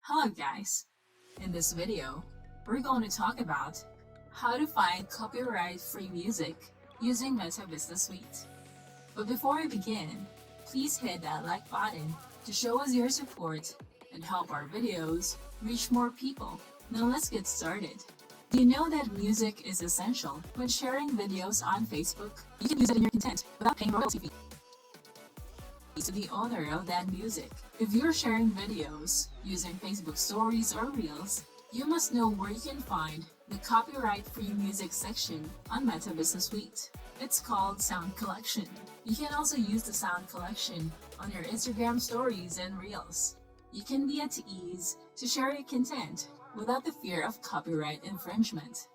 Hello guys! In this video, we're going to talk about how to find copyright-free music using Meta Business Suite. But before we begin, please hit that like button to show us your support and help our videos reach more people. Now let's get started. Do you know that music is essential when sharing videos on Facebook? You can use it in your content without paying royalty fees to the owner of that music. If you're sharing videos using Facebook stories or Reels, you must know where you can find the copyright-free music section on Meta Business Suite. It's called Sound Collection. You can also use the Sound Collection on your Instagram stories and Reels. You can be at ease to share your content without the fear of copyright infringement.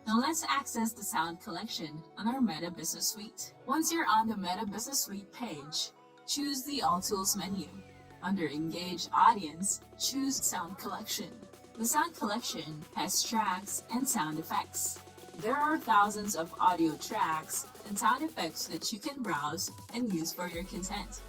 Now let's access the Sound Collection on our Meta Business Suite. Once you're on the Meta Business Suite page, choose the All Tools menu. Under Engage Audience, choose Sound Collection. The Sound Collection has tracks and sound effects. There are thousands of audio tracks and sound effects that you can browse and use for your content.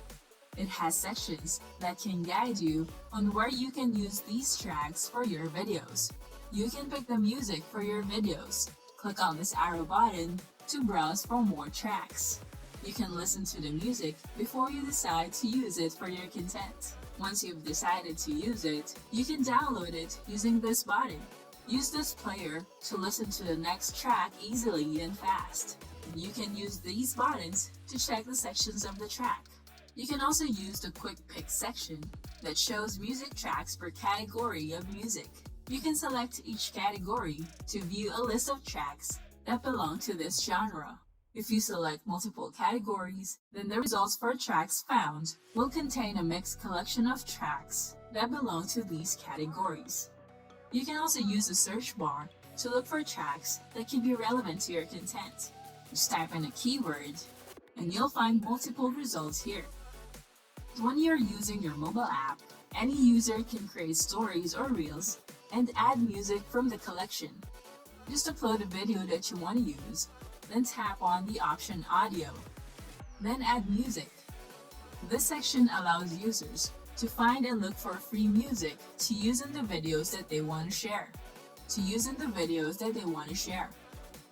It has sections that can guide you on where you can use these tracks for your videos. You can pick the music for your videos. Click on this arrow button to browse for more tracks. You can listen to the music before you decide to use it for your content. Once you've decided to use it, you can download it using this button. Use this player to listen to the next track easily and fast. You can use these buttons to check the sections of the track. You can also use the Quick Pick section that shows music tracks per category of music. You can select each category to view a list of tracks that belong to this genre. If you select multiple categories, then the results for tracks found will contain a mixed collection of tracks that belong to these categories. You can also use the search bar to look for tracks that can be relevant to your content. Just type in a keyword, and you'll find multiple results here. When you're using your mobile app, any user can create stories or reels and add music from the collection. Just upload a video that you want to use, then tap on the option Audio. Then add music. This section allows users to find and look for free music to use in the videos that they want to share.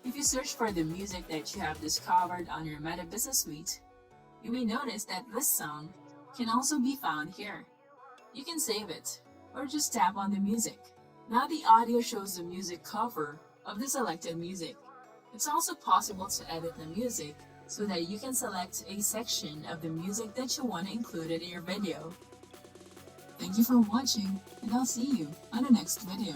If you search for the music that you have discovered on your Meta Business Suite, you may notice that this song can also be found here. You can save it or just tap on the music. Now the audio shows the music cover of the selected music. It's also possible to edit the music so that you can select a section of the music that you want to include in your video. Thank you for watching, and I'll see you on the next video.